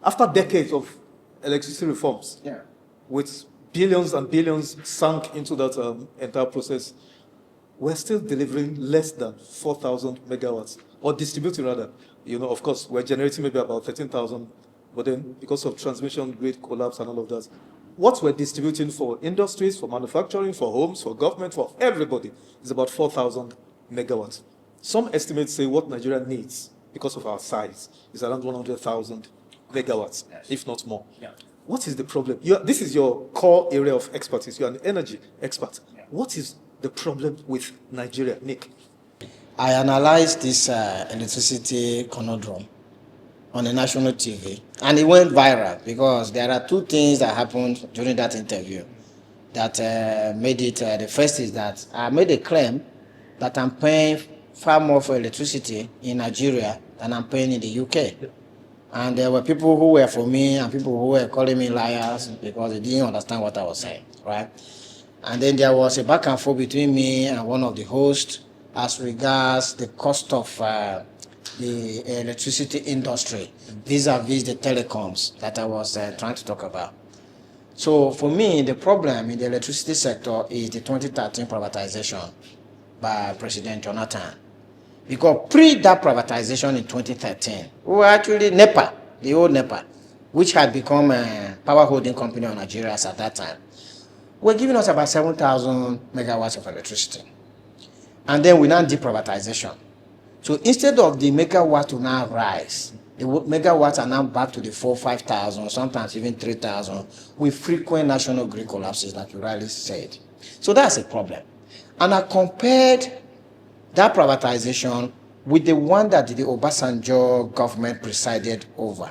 After decades of electricity reforms, with billions and billions sunk into that entire process, we're still delivering less than 4,000 megawatts, or distributing rather. Of course, we're generating maybe about 13,000, but then because of transmission grid collapse and all of that, what we're distributing for industries, for manufacturing, for homes, for government, for everybody, is about 4,000 megawatts. Some estimates say what Nigeria needs, because of our size, is around 100,000 megawatts, if not more. What is the problem? This is your core area of expertise. You're an energy expert. What is the problem with Nigeria, Nick? I analyzed this electricity conundrum on a national TV, and it went viral because there are two things that happened during that interview that made it. The first is that I made a claim that I'm paying far more for electricity in Nigeria than I'm paying in the UK. And there were people who were for me and people who were calling me liars because they didn't understand what I was saying, right? And then there was a back and forth between me and one of the hosts as regards the cost of the electricity industry vis-a-vis the telecoms that I was trying to talk about. So for me, the problem in the electricity sector is the 2013 privatization by President Jonathan. Because pre that privatization in 2013, we were actually NEPA, the old NEPA, which had become a power holding company of Nigeria at that time, were giving us about 7,000 megawatts of electricity. And then we now did privatization. So instead of the megawatts to now rise, the megawatts are now back to the 4,000, 5,000, sometimes even 3,000, with frequent national grid collapses, like you rightly said. So that's a problem. And I compared that privatization with the one that the Obasanjo government presided over,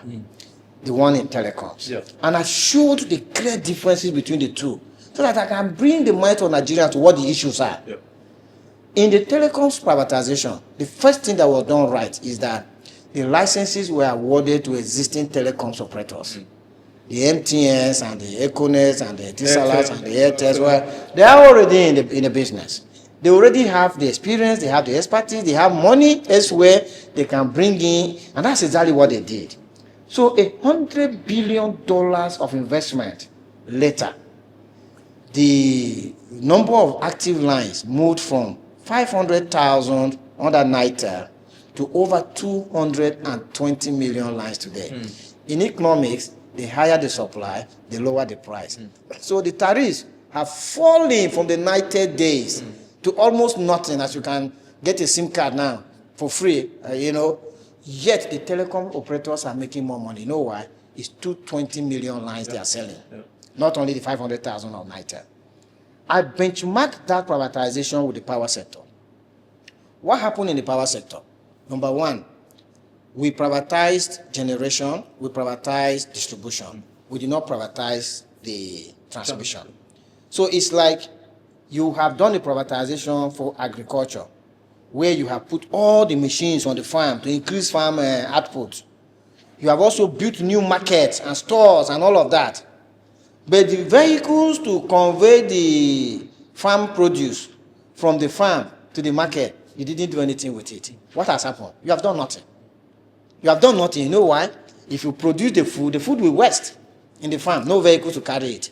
the one in telecoms. Yeah. And I showed the clear differences between the two so that I can bring the mind of Nigeria to what the issues are. Yeah. In the telecoms privatization, the first thing that was done right is that the licenses were awarded to existing telecoms operators. The MTNs and the Econet and the Etisalat and the Airtels, they are already in the business. They already have the experience, they have the expertise, they have money elsewhere they can bring in, and that's exactly what they did. So $100 billion of investment later, the number of active lines moved from 500,000 under NITEL to over 220 million lines today. In economics, the higher the supply, the lower the price. So the tariffs have fallen from the NITEL days to almost nothing, as you can get a SIM card now for free, Yet the telecom operators are making more money. You know why? It's 220 million lines they are selling, not only the 500,000 of NITEL. I benchmarked that privatization with the power sector. What happened in the power sector? Number one, we privatized generation, we privatized distribution. We did not privatize the transmission. So it's like you have done the privatization for agriculture, where you have put all the machines on the farm to increase farm output. You have also built new markets and stores and all of that. But the vehicles to convey the farm produce from the farm to the market, you didn't do anything with it. What has happened? You have done nothing. You have done nothing. You know why? If you produce the food will waste in the farm. No vehicle to carry it.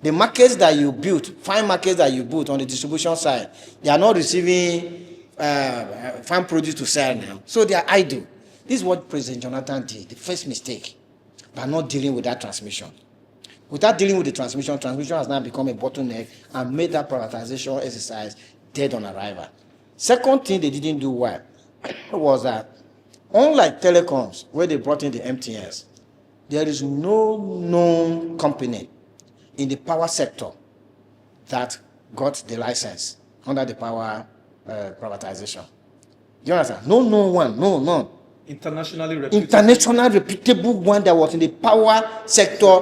The markets that you built, fine markets that you built on the distribution side, they are not receiving farm produce to sell now. So they are idle. This is what President Jonathan did, the first mistake, by not dealing with that transmission. Without dealing with the transmission has now become a bottleneck and made that privatization exercise dead on arrival. Second thing they didn't do well was that, unlike telecoms, where they brought in the MTNs, there is no known company in the power sector that got the license under the power privatization. Do you understand? No one, none. Internationally reputable one that was in the power sector,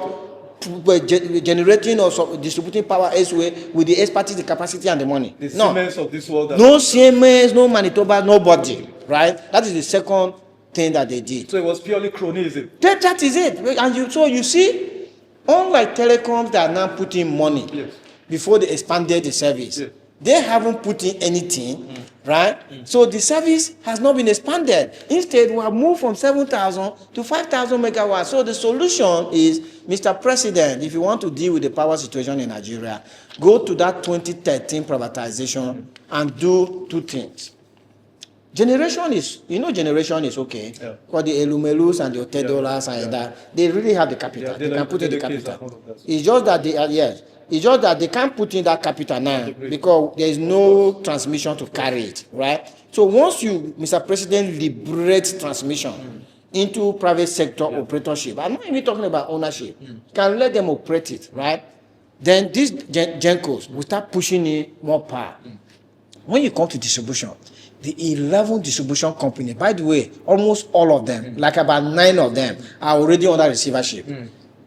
generating or distributing power elsewhere with the expertise, the capacity, and the money. The Siemens of this world. No Siemens, no Manitoba, nobody. Right? That is the second thing that they did. So it was purely cronyism. That is it. And you see, unlike telecoms that are now putting money before they expanded the service, they haven't put in anything right? So the service has not been expanded. Instead, we have moved from 7,000 to 5,000 megawatts. So the solution is, Mr. President, if you want to deal with the power situation in Nigeria, go to that 2013 privatization and do two things. Generation is okay. Yeah. For the Elumelus and the Otedolas and that, they really have the capital. Yeah, they can put in the capital. It's just that it's just that they can't put in that capital now because there is no transmission to carry it, right? So once you, Mr. President, liberate transmission into private sector operatorship, I'm not even talking about ownership, can let them operate it, right? Then these Gencos will start pushing in more power. When you come to distribution, the 11 distribution companies, by the way, almost all of them, like about 9 of them, are already under receivership.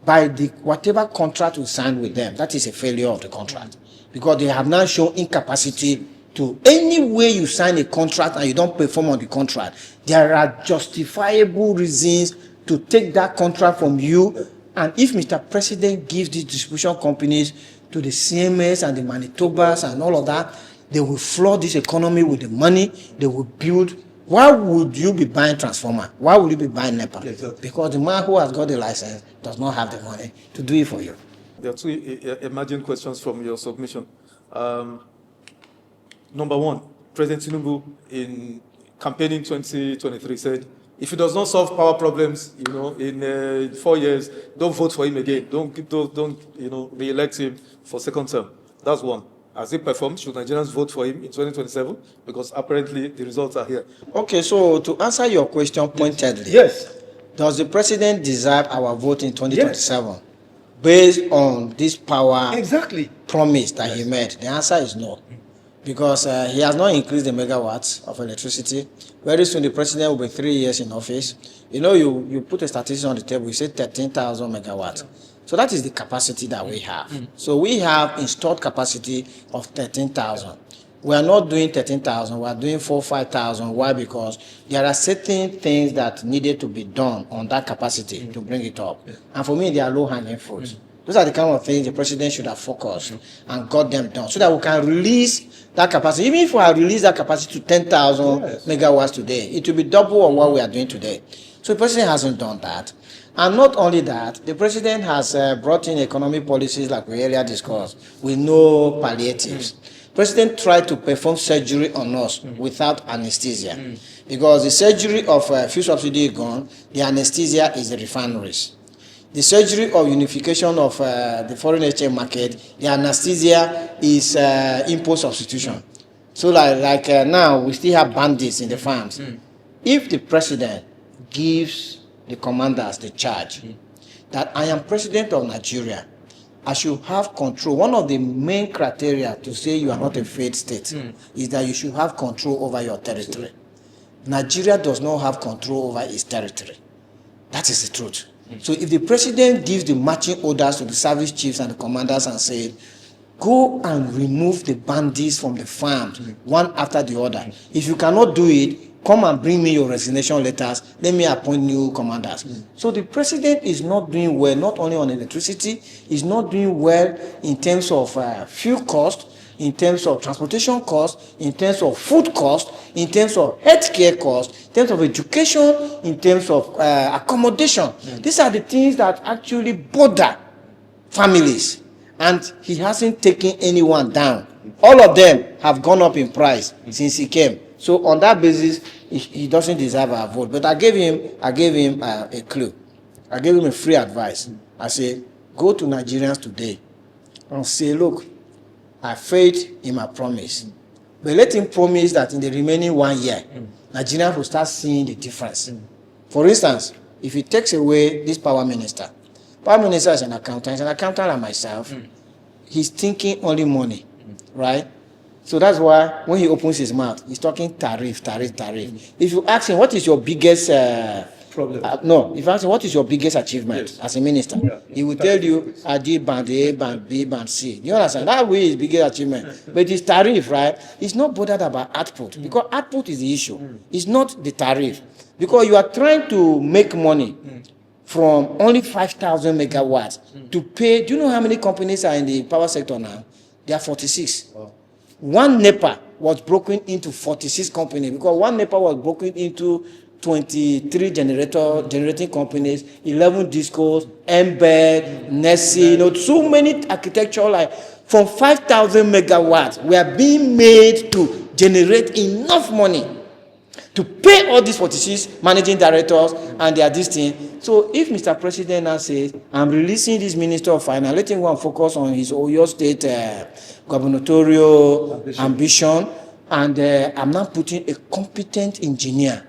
By the whatever contract we sign with them, that is a failure of the contract. Because they have now shown incapacity to, any way you sign a contract and you don't perform on the contract, there are justifiable reasons to take that contract from you. And if Mr. President gives these distribution companies to the CMS and the Manitobas and all of that, they will flood this economy with the money. They will build. Why would you be buying transformer? Why would you be buying NEPA? Exactly. Because the man who has got the license does not have the money to do it for you. There are two emerging questions from your submission. Number one, President Tinubu in campaigning 2023 said, if he does not solve power problems, in 4 years, don't vote for him again. Don't re-elect him for second term. That's one. Has he performed? Should Nigerians vote for him in 2027? Because apparently the results are here. Okay, so to answer your question pointedly, yes. Does the president deserve our vote in 2027 yes. based on this power promise that he made? The answer is no. Because he has not increased the megawatts of electricity. Very soon the president will be 3 years in office. You put a statistic on the table, you say 13,000 megawatts. So that is the capacity that we have. So we have installed capacity of 13,000. We are not doing 13,000, we are doing 4,000-5,000. Why? Because there are certain things that needed to be done on that capacity to bring it up. And for me, they are low-hanging fruits. Those are the kind of things the president should have focused and got them done so that we can release that capacity. Even if we have released that capacity to 10,000 megawatts today, it will be double of what we are doing today. So the president hasn't done that. And not only that, the president has brought in economic policies like we earlier discussed with no palliatives. President tried to perform surgery on us without anesthesia because the surgery of fuel subsidy is gone, the anesthesia is the refineries. The surgery of unification of the foreign exchange market, the anesthesia is import substitution. So like now, we still have bandits in the farms. If the president gives the commanders the charge that I am president of Nigeria, I should have control. One of the main criteria to say you are not a failed state is that you should have control over your territory. Nigeria does not have control over its territory. That is the truth. So if the president gives the marching orders to the service chiefs and the commanders and says, go and remove the bandits from the farms one after the other. If you cannot do it, come and bring me your resignation letters. Let me appoint new commanders. So the president is not doing well, not only on electricity, he's not doing well in terms of fuel cost, in terms of transportation cost, in terms of food cost, in terms of healthcare cost, in terms of education, in terms of accommodation. These are the things that actually bother families. And he hasn't taken anyone down. All of them have gone up in price since he came. So on that basis, he doesn't deserve our vote. But I gave him a clue. I gave him a free advice. I say, go to Nigerians today and say, look, I failed in my promise. But let him promise that in the remaining 1 year, Nigerians will start seeing the difference. For instance, if he takes away this power minister is an accountant like myself, he's thinking only money, right? So that's why when he opens his mouth, he's talking tariff. If you ask him, what is your biggest problem? If you ask him, what is your biggest achievement as a minister? He will tell you, I did band A, band B, band C. You understand? That way is biggest achievement. But his tariff, right? He's not bothered about output because output is the issue. It's not the tariff. Because you are trying to make money from only 5,000 megawatts to pay. Do you know how many companies are in the power sector now? There are 46. Wow. One NEPA was broken into 46 companies because one NEPA was broken into 23 generating companies, 11 discos, Embed, Nessie, so many architectural, like from 5,000 megawatts were being made to generate enough money to pay all these 46 managing directors and their this thing. So if Mr. President now says, I'm releasing this Minister of Finance, let him go and focus on his Oyo State gubernatorial ambition, and I'm now putting a competent engineer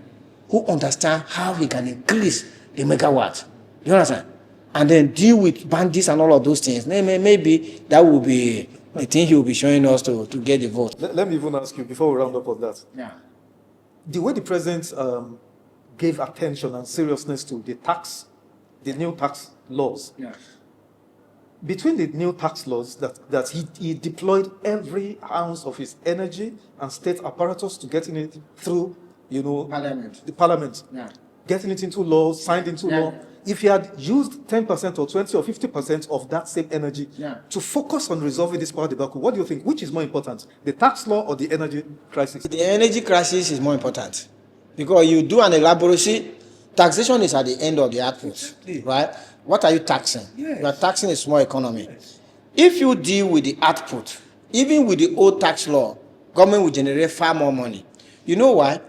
who understands how he can increase the megawatt. You understand? And then deal with bandits and all of those things. Maybe that will be the thing he will be showing us to get the vote. Let me even ask you, before we round up on that. Yeah. The way the president gave attention and seriousness to the new tax laws, between the new tax laws that he deployed every ounce of his energy and state apparatus to getting it through, the parliament, getting it into law, signed into law. If he had used 10% or 20 or 50% of that same energy to focus on resolving this power debacle, what do you think? Which is more important, the tax law or the energy crisis? The energy crisis is more important because you do an elaboracy. Taxation is at the end of the output, right? What are you taxing? Yes. You are taxing a small economy. Yes. If you deal with the output, even with the old tax law, government will generate far more money. You know why?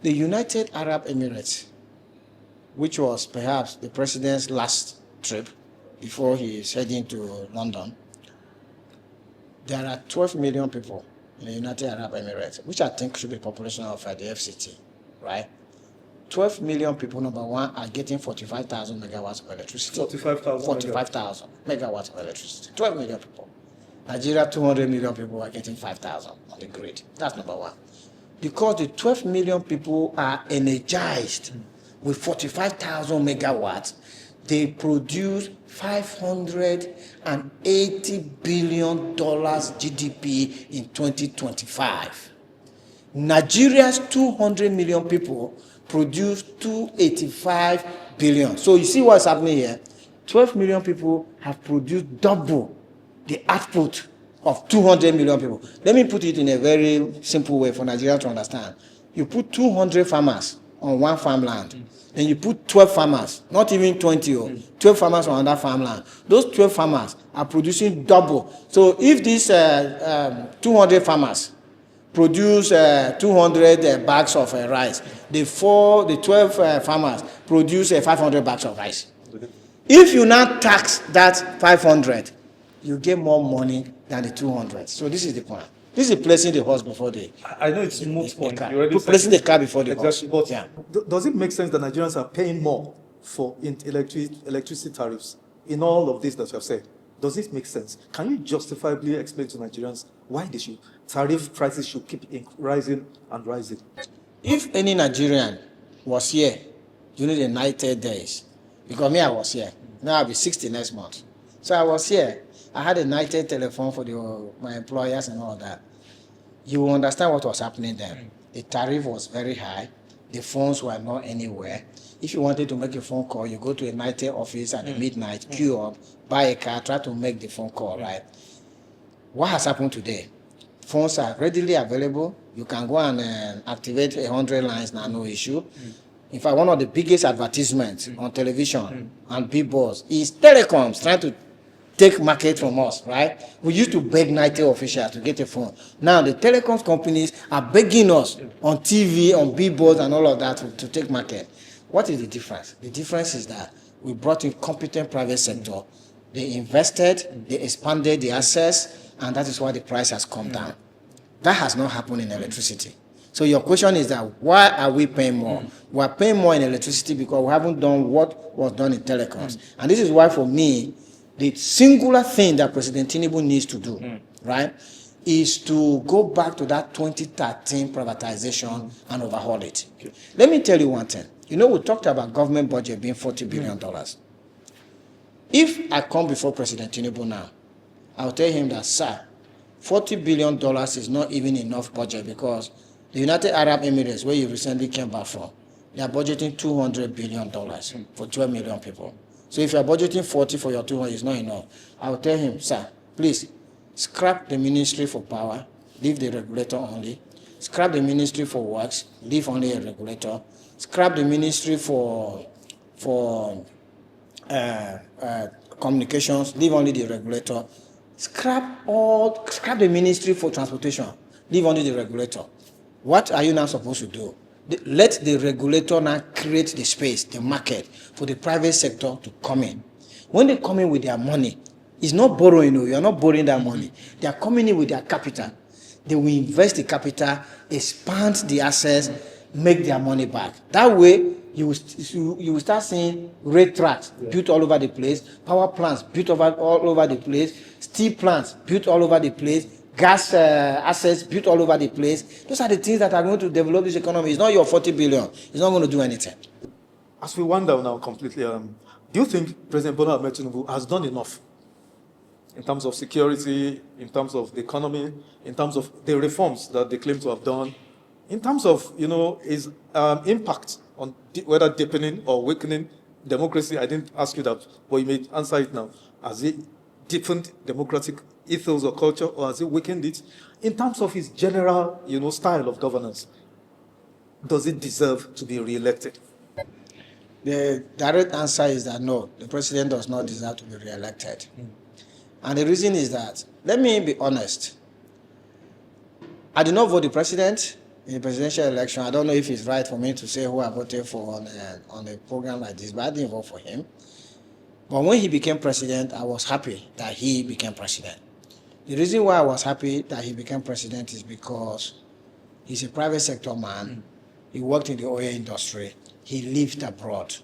The United Arab Emirates, which was perhaps the president's last trip before he is heading to London, there are 12 million people in the United Arab Emirates, which I think should be the population of the FCT, right? 12 million people, number one, are getting 45,000 megawatts of electricity. 45,000 megawatts of electricity. 12 million people. Nigeria, 200 million people are getting 5,000 on the grid. That's number one. Because the 12 million people are energized with 45,000 megawatts, they produce $580 billion GDP in 2025. Nigeria's 200 million people produce 285 billion. So you see what's happening here? 12 million people have produced double the output of 200 million people. Let me put it in a very simple way for Nigeria to understand. You put 200 farmers on one farmland, then you put 12 farmers, not even 20, 12 farmers on another farmland. Those 12 farmers are producing double. So if these 200 farmers produce 200 bags of rice, the 12 farmers produce 500 bags of rice. If you now tax that 500, you get more money than the 200. So this is the point. This is placing the horse before the... I know it's a moot point. Placing the car before the horse. But does it make sense that Nigerians are paying more for electricity tariffs in all of this that you have said? Does it make sense? Can you justifiably explain to Nigerians why tariff prices should keep rising and rising? If any Nigerian was here during the 90 days, because me, I was here. Now I'll be 60 next month. So I was here. I had a 90 telephone for my employers and all that. You will understand what was happening then. The tariff was very high. The phones were not anywhere. If you wanted to make a phone call, you go to a 90 office at midnight, queue up, buy a car, try to make the phone call, right? What has happened today? Phones are readily available. You can go and activate 100 lines now, no issue. In fact, one of the biggest advertisements on television and billboards is telecoms trying to take market from us, right? We used to beg 90 officials to get a phone. Now the telecoms companies are begging us on TV, on billboards and all of that to take market. What is the difference? The difference is that we brought in competent private sector. They invested, they expanded the access, and that is why the price has come down. That has not happened in electricity. So your question is that why are we paying more? We are paying more in electricity because we haven't done what was done in telecoms. And this is why for me, the singular thing that President Tinubu needs to do, right, is to go back to that 2013 privatization and overhaul it. Okay. Let me tell you one thing. You know, we talked about government budget being $40 billion. If I come before President Tinubu now, I'll tell him that, sir, $40 billion is not even enough budget because the United Arab Emirates, where you recently came back from, they are budgeting $200 billion for 12 million people. So if you are budgeting 40 for your 200, it's not enough. I will tell him, sir, please scrap the Ministry for Power, leave the regulator only. Scrap the Ministry for Works, leave only a regulator. Scrap the Ministry for communications, leave only the regulator. Scrap the Ministry for Transportation, leave only the regulator. What are you now supposed to do? Let the regulator now create the space, the market, for the private sector to come in. When they come in with their money, it's not borrowing, you are not borrowing that money. They are coming in with their capital. They will invest the capital, expand the assets, make their money back. That way, you will start seeing rail tracks built all over the place, power plants built all over the place, steel plants built all over the place, gas assets built all over the place. Those are the things that are going to develop this economy. It's not your 40 billion. It's not going to do anything. As we wind down now completely, do you think President Bola Ahmed Tinubu has done enough in terms of security, in terms of the economy, in terms of the reforms that they claim to have done, in terms of, his impact on whether deepening or weakening democracy? I didn't ask you that, but you may answer it now. Has it deepened democratic ethos or culture, or has it weakened it? In terms of his general, style of governance, does it deserve to be re-elected? The direct answer is that no, the president does not deserve to be re-elected. And the reason is that, let me be honest, I did not vote the president in the presidential election. I don't know if it's right for me to say who I voted for on a program like this, but I didn't vote for him. But when he became president, I was happy that he became president. The reason why I was happy that he became president is because he's a private sector man. He worked in the oil industry. He lived abroad.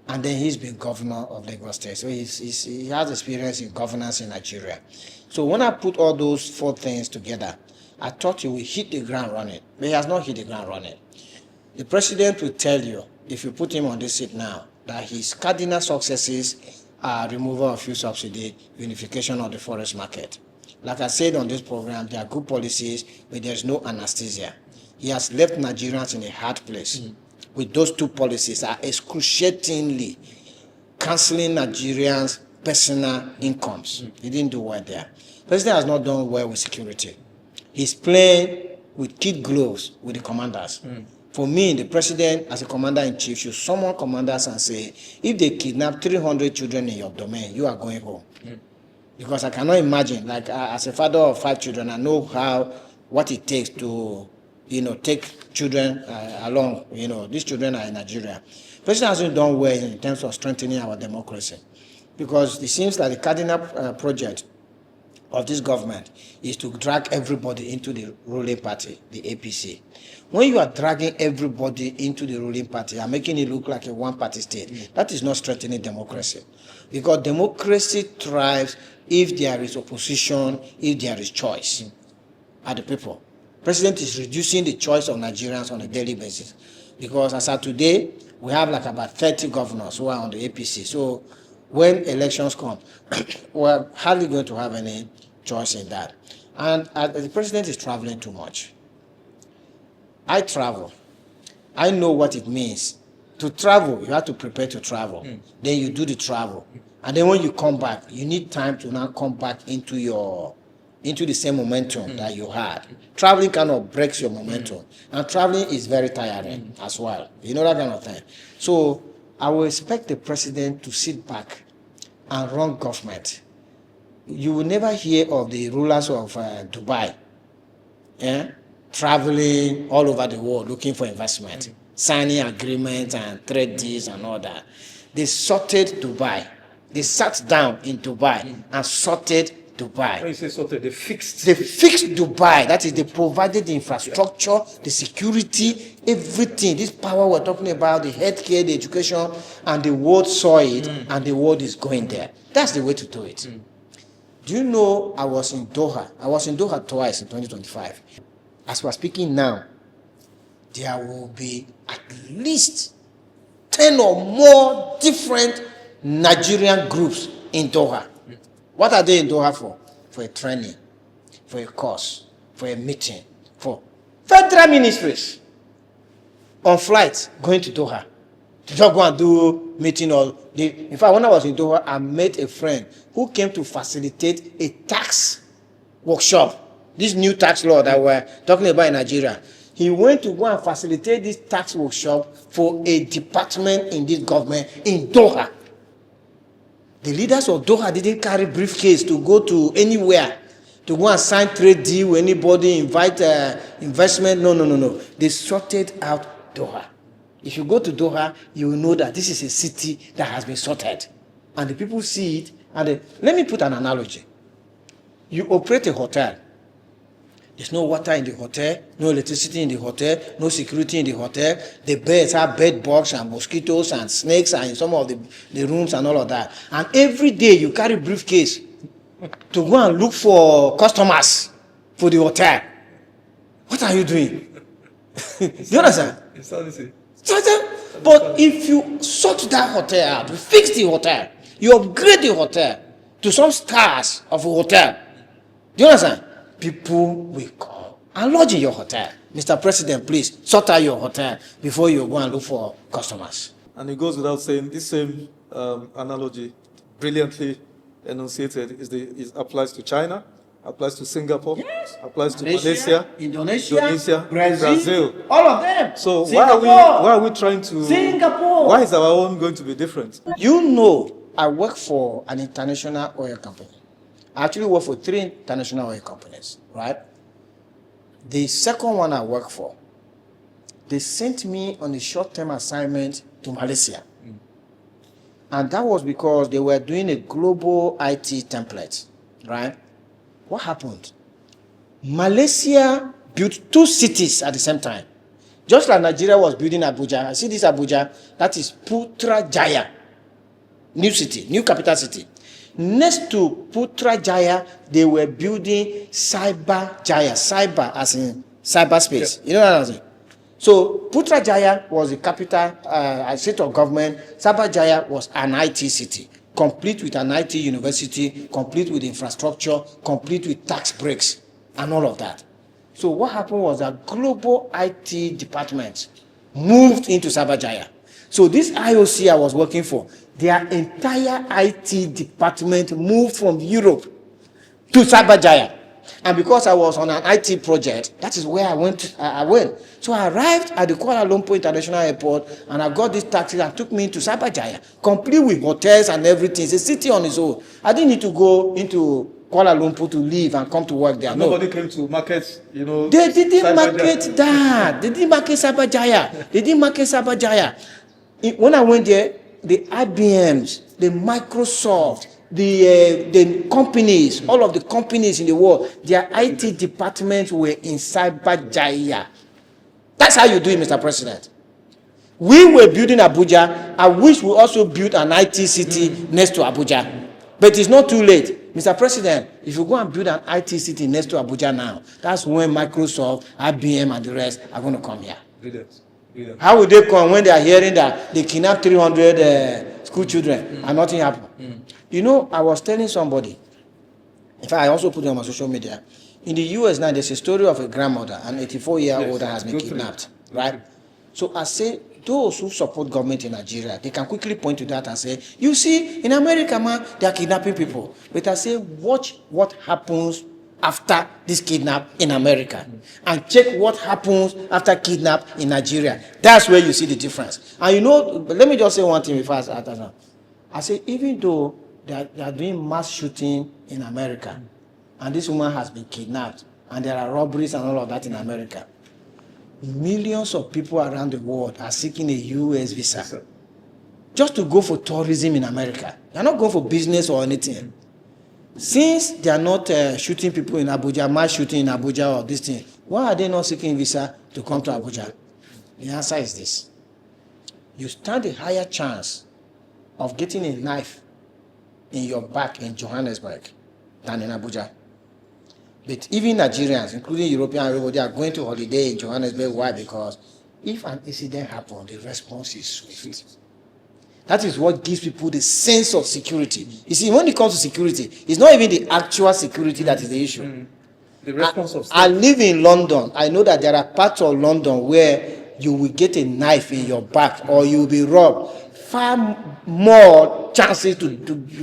And then he's been governor of Lagos State. So he has experience in governance in Nigeria. So when I put all those four things together, I thought he would hit the ground running. But he has not hit the ground running. The president will tell you, if you put him on this seat now, that his cardinal successes are removal of fuel subsidy, unification of the forest market. Like I said on this program, there are good policies, but there's no anesthesia. He has left Nigerians in a hard place. With those two policies are excruciatingly cancelling Nigerians' personal incomes. He didn't do well there. The president has not done well with security. He's playing with kid gloves with the commanders. For me, the president, as a commander-in-chief, should summon commanders and say, if they kidnap 300 children in your domain, you are going home. Because I cannot imagine, like as a father of 5 children, I know what it takes to take children along. These children are in Nigeria. President hasn't done well in terms of strengthening our democracy, because it seems like the cardinal project of this government is to drag everybody into the ruling party, the APC. When you are dragging everybody into the ruling party and making it look like a one-party state, that is not strengthening democracy. Because democracy thrives if there is opposition, if there is choice at the people. President is reducing the choice of Nigerians on a daily basis, because as of today, we have like about 30 governors who are on the APC. So when elections come, we're hardly going to have any choice in that. And the president is traveling too much. I travel. I know what it means. To travel, you have to prepare to travel. Then you do the travel. And then when you come back, you need time to now come back into the same momentum that you had. Traveling kind of breaks your momentum. And traveling is very tiring as well. You know that kind of thing. So I will expect the president to sit back and run government. You will never hear of the rulers of Dubai traveling all over the world looking for investment, signing agreements and trade deals and all that. They sorted Dubai. They sat down in Dubai and sorted Dubai. When you say sorted, they fixed Dubai. That is, they provided the infrastructure, the security, everything. This power we're talking about, the healthcare, the education, and the world saw it, and the world is going there. That's the way to do it. Do you know I was in Doha? I was in Doha twice in 2025. As we're speaking now, there will be at least 10 or more different Nigerian groups in Doha. What are they in Doha for? For a training, for a course, for a meeting, for federal ministries on flights going to Doha to just go and do meeting. In fact, when I was in Doha, I met a friend who came to facilitate a tax workshop this new tax law that we're talking about in Nigeria. He went to go and facilitate this tax workshop for a department in this government in Doha. The leaders of Doha didn't carry briefcase to go to anywhere to go and sign trade deal with anybody, invite investment. No. They sorted out Doha. If you go to Doha, you will know that this is a city that has been sorted. And the people see it. And let me put an analogy. You operate a hotel. There's no water in the hotel, no electricity in the hotel, no security in the hotel. The beds have bed bugs and mosquitoes and snakes and in some of the rooms and all of that. And every day you carry briefcase to go and look for customers for the hotel. What are you doing? You understand? But if you sort that hotel out, you fix the hotel, you upgrade the hotel to some stars of a hotel, do you understand? People will come and lodge in your hotel. Mr. President, please sort out your hotel before you go and look for customers. And it goes without saying, this same analogy, brilliantly enunciated, applies to China, applies to Singapore, yes, applies to Malaysia, Indonesia, Brazil, all of them. So why are we trying to? Singapore. Why is our own going to be different? You know, I work for an international oil company. I actually work for 3 international oil companies, right? The second one I work for, they sent me on a short-term assignment to Malaysia. And that was because they were doing a global IT template, right? What happened? Malaysia built 2 cities at the same time. Just like Nigeria was building Abuja. I see this Abuja, that is Putrajaya. New city, new capital city. Next to Putrajaya, they were building Cyberjaya. Cyber as in cyberspace. Yeah. You know what I'm saying? So Putrajaya was the capital, a seat of government. Cyberjaya was an IT city, complete with an IT university, complete with infrastructure, complete with tax breaks, and all of that. So what happened was that global IT department moved into Cyberjaya. So this IOC I was working for, their entire IT department moved from Europe to Cyberjaya. And because I was on an IT project, that is where I went. So I arrived at the Kuala Lumpur International Airport, and I got this taxi that took me to Cyberjaya, complete with hotels and everything. It's a city on its own. I didn't need to go into Kuala Lumpur to leave and come to work there. Nobody came to market, you know. They didn't market that. They didn't market Cyberjaya. They didn't market Cyberjaya. When I went there, the IBMs, the Microsoft, the companies, all of the companies in the world, their IT departments were in Cyberjaya. That's how you do it, Mr. President. We were building Abuja. I wish we also built an IT city next to Abuja. But it's not too late. Mr. President, if you go and build an IT city next to Abuja now, that's when Microsoft, IBM, and the rest are going to come here. Brilliant. How will they come when they are hearing that they kidnapped 300 school children and nothing happened? You know, I was telling somebody, in fact, I also put it on my social media. In the US now, there's a story of a grandmother, an 84-year-old that has been kidnapped, right? So I say, those who support government in Nigeria, they can quickly point to that and say, you see, in America, man, they are kidnapping people. But I say, watch what happens after this kidnap in America, and check what happens after kidnap in Nigeria. That's where you see the difference. And you know, let me just say one thing before I say, even though they are doing mass shooting in America, and this woman has been kidnapped, and there are robberies and all of that in America, millions of people around the world are seeking a US visa just to go for tourism in America. They're not going for business or anything. Since they are not shooting people in Abuja, mass shooting in Abuja or this thing, why are they not seeking visa to come to Abuja? The answer is this. You stand a higher chance of getting a knife in your back in Johannesburg than in Abuja. But even Nigerians, including European, everybody are going to holiday in Johannesburg. Why? Because if an incident happens, the response is swift. That is what gives people the sense of security. You see, when it comes to security, it's not even the actual security that is the issue. The response of state. I live in London. I know that there are parts of London where you will get a knife in your back or you will be robbed far more chances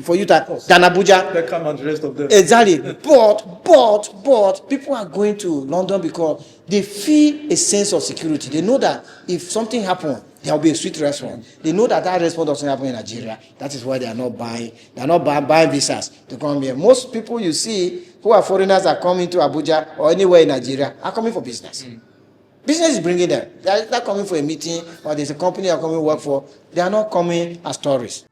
for you to than Abuja. Beckham and the rest of them. Exactly. But people are going to London because they feel a sense of security. They know that if something happens, there will be a sweet response. They know that response doesn't happen in Nigeria. That is why they are not buying. They are not buying visas to come here. Most people you see who are foreigners that come into Abuja or anywhere in Nigeria are coming for business. Business is bringing them. They are coming for a meeting or there's a company they are coming to work for. They are not coming as tourists.